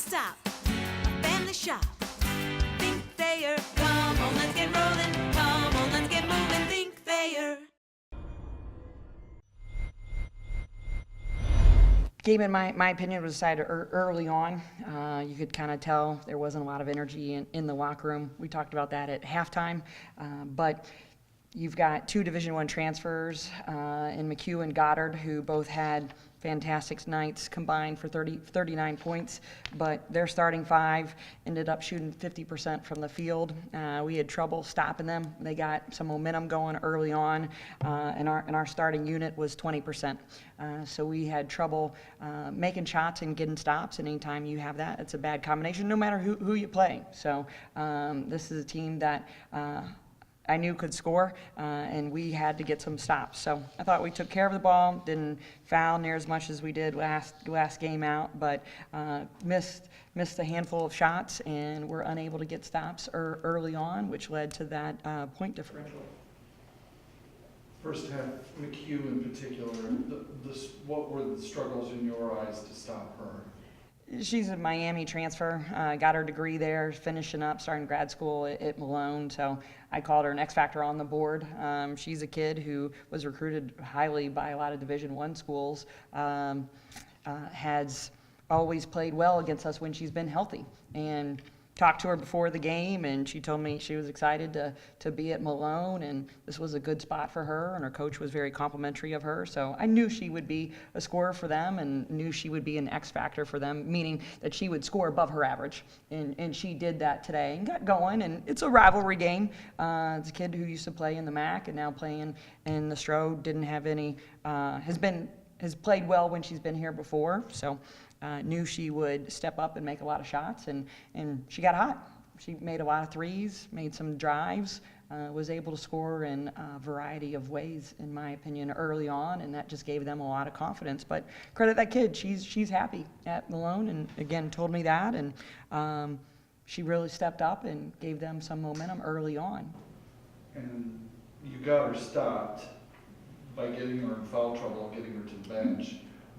stop, a family shop. Think Thayer, come on, let's get rolling. Come on, let's get moving. Think Thayer. Game, in my opinion, was decided early on. You could kind of tell there wasn't a lot of energy in the locker room. We talked about that at halftime, but you've got two Division I transfers in McHugh and Goddard, who both had fantastic nights combined for 39 points, but their starting five ended up shooting 50% from the field. We had trouble stopping them. They got some momentum going early on, and our starting unit was 20%. So we had trouble making shots and getting stops, and anytime you have that, it's a bad combination, no matter who you play. So this is a team that I knew could score, and we had to get some stops. So I thought we took care of the ball, didn't foul near as much as we did last game out, but missed a handful of shots and were unable to get stops early on, which led to that point differential. First half, McHugh in particular, what were the struggles in your eyes to stop her? She's a Miami transfer, got her degree there, finishing up, starting grad school at Malone, so I called her an X factor on the board. She's a kid who was recruited highly by a lot of Division I schools, has always played well against us when she's been healthy, and talked to her before the game, and she told me she was excited to be at Malone, and this was a good spot for her, and her coach was very complimentary of her. So I knew she would be a scorer for them, and knew she would be an X factor for them, meaning that she would score above her average. And she did that today and got going, and it's a rivalry game. It's a kid who used to play in the MAC and now playing in the Strode, didn't have any, has played well when she's been here before, so knew she would step up and make a lot of shots, and she got hot. She made a lot of threes, made some drives, was able to score in a variety of ways, in my opinion, early on, and that just gave them a lot of confidence. But credit that kid, she's happy at Malone, and again, told me that, and she really stepped up and gave them some momentum early on. And you got her stopped by getting her in foul trouble, getting her to the bench.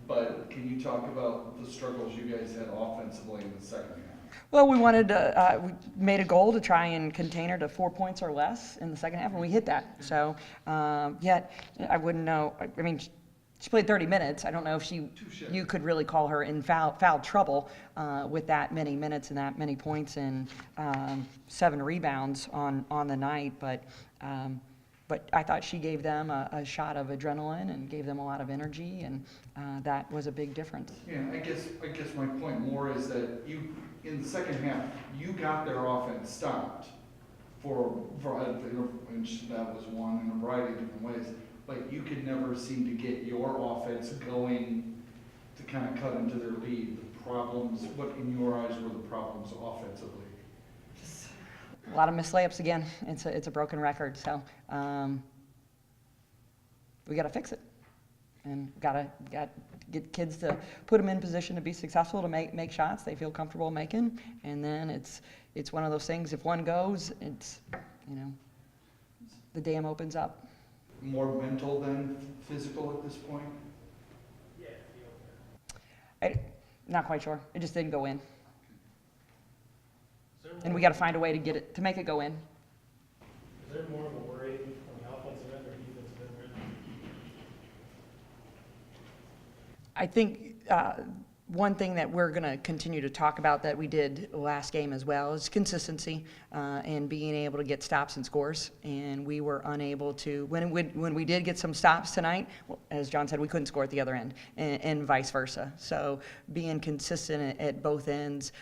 But can you talk about the struggles you guys had offensively in the second half? Well, we wanted to, we made a goal to try and contain her to 4 points or less in the second half, and we hit that. So, yet, I wouldn't know, I mean, she played 30 minutes. I don't know if you could really call her in foul trouble with that many minutes and that many points and 7 rebounds on the night, but I thought she gave them a shot of adrenaline and gave them a lot of energy, and that was a big difference. Yeah, I guess my point more is that you, in the second half, you got their offense stopped for and that was one in a variety of different ways. But you could never seem to get your offense going to kind of cut into their lead. The problems, what in your eyes were the problems offensively? A lot of missed layups again. It's a broken record, so we got to fix it, and got get kids to put them in position to be successful, to make shots they feel comfortable making, and then it's one of those things. If one goes, it's the dam opens up. More mental than physical at this point? Not quite sure. It just didn't go in. And we got to find a way to make it go in. Is there more of a worry on the offensive end or defensive end right now? I think one thing that we're going to continue to talk about that we did last game as well is consistency and being able to get stops and scores. And we were unable to, when we did get some stops tonight, well, as John said, we couldn't score at the other end, and vice versa. So being consistent at both ends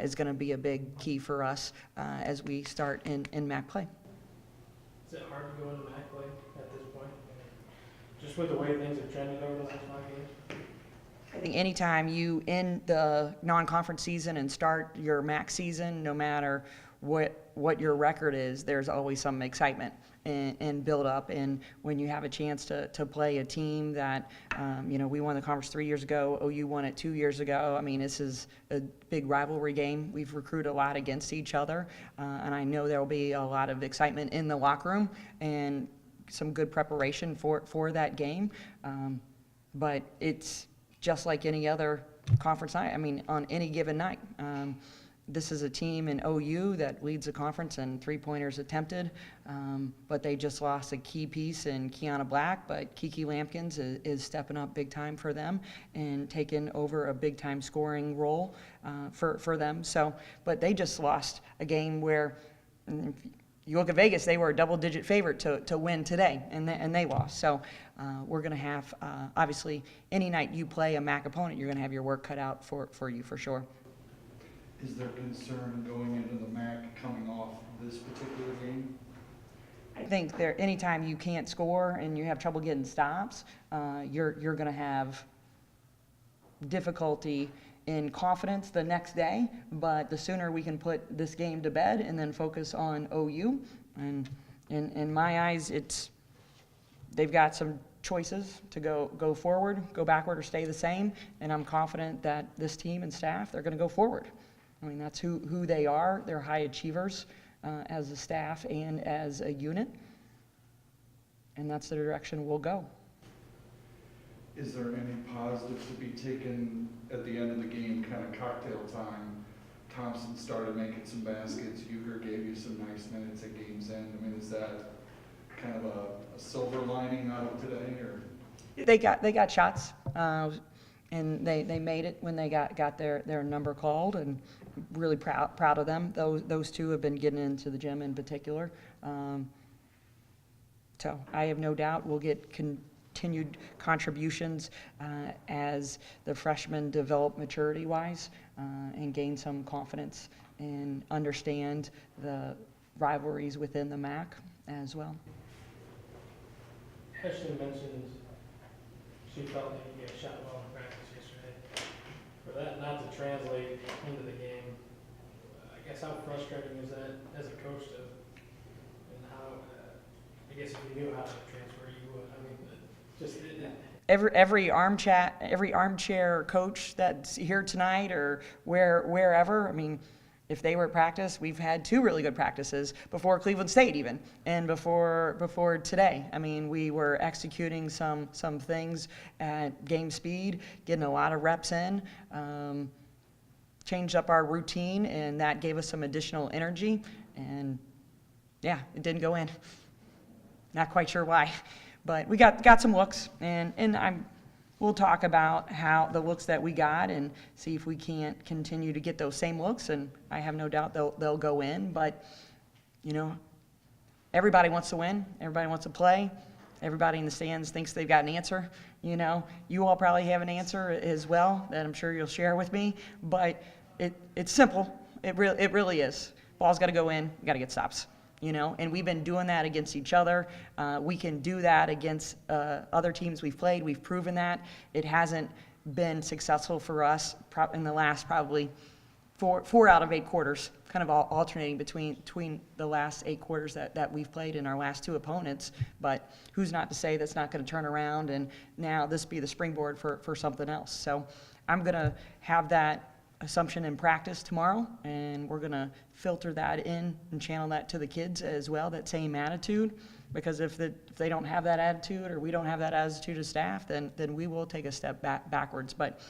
is going to be a big key for us as we start in MAC play. Is it hard to go into MAC play at this point? Just with the way things have trended over the last 5 games? I think anytime you end the non-conference season and start your MAC season, no matter what your record is, there's always some excitement and build up. And when you have a chance to play a team that, we won the conference 3 years ago, OU won it 2 years ago. I mean, this is a big rivalry game. We've recruited a lot against each other, and I know there will be a lot of excitement in the locker room and some good preparation for that game. But it's just like any other conference night. I mean, on any given night. This is a team in OU that leads the conference in three-pointers attempted, but they just lost a key piece in Kiana Black, but Kiki Lampkins is stepping up big time for them and taking over a big-time scoring role for them. So, but they just lost a game where, if you look at Vegas, they were a double-digit favorite to win today, and they lost. So we're going to have, obviously, any night you play a MAC opponent, you're going to have your work cut out for you for sure. Is there concern going into the MAC coming off this particular game? I think anytime you can't score and you have trouble getting stops, you're going to have difficulty in confidence the next day. But the sooner we can put this game to bed and then focus on OU, and in my eyes, they've got some choices to go forward, go backward, or stay the same. And I'm confident that this team and staff, they're going to go forward. I mean, that's who they are. They're high achievers as a staff and as a unit, and that's the direction we'll go. Is there any positives to be taken at the end of the game, kind of cocktail time? Thompson started making some baskets. Uger gave you some nice minutes at game's end. I mean, is that kind of a silver lining out of today, or? They got shots, and they made it when they got their number called, and really proud of them. Those two have been getting into the gym in particular. So I have no doubt we'll get continued contributions as the freshmen develop maturity-wise and gain some confidence and understand the rivalries within the MAC as well. Ashley mentioned she felt like you got shot well in practice yesterday. For that not to translate into the game, I guess how frustrating is that as a coach to, and how, I guess if you knew how to transfer, you would. I mean, just Every armchair coach that's here tonight or wherever, I mean, if they were at practice, we've had 2 really good practices before Cleveland State even, and before today. I mean, we were executing some things at game speed, getting a lot of reps in, changed up our routine, and that gave us some additional energy. And yeah, it didn't go in. Not quite sure why, but we got some looks, and we'll talk about how the looks that we got and see if we can't continue to get those same looks, and I have no doubt they'll go in. But, you know, everybody wants to win. Everybody wants to play. Everybody in the stands thinks they've got an answer. You know, you all probably have an answer as well that I'm sure you'll share with me, but it's simple. It really is. Ball's got to go in. You got to get stops. You know, and we've been doing that against each other. We can do that against other teams we've played. We've proven that. It hasn't been successful for us in the last probably four out of 8 quarters, kind of alternating between the last 8 quarters that we've played in our last 2 opponents. But who's not to say that's not going to turn around and now this be the springboard for something else. So I'm going to have that assumption in practice tomorrow, and we're going to filter that in and channel that to the kids as well, that same attitude, because if they don't have that attitude or we don't have that attitude as staff, then we will take a step backwards. But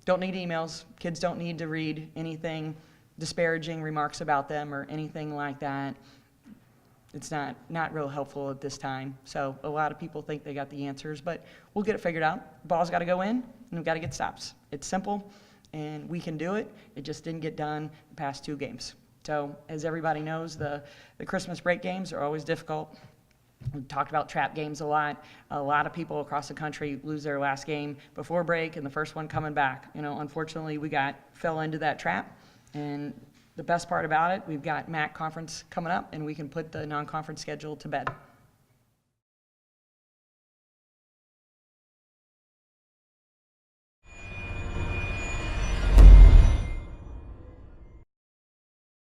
don't need emails. Kids don't need to read anything disparaging remarks about them or anything like that. It's not real helpful at this time. So a lot of people think they got the answers, but we'll get it figured out. Ball's got to go in, and we've got to get stops. It's simple, and we can do it. It just didn't get done the past 2 games. So as everybody knows, the Christmas break games are always difficult. We've talked about trap games a lot. A lot of people across the country lose their last game before break and the first one coming back. You know, unfortunately, we fell into that trap, and the best part about it, we've got MAC conference coming up, and we can put the non-conference schedule to bed.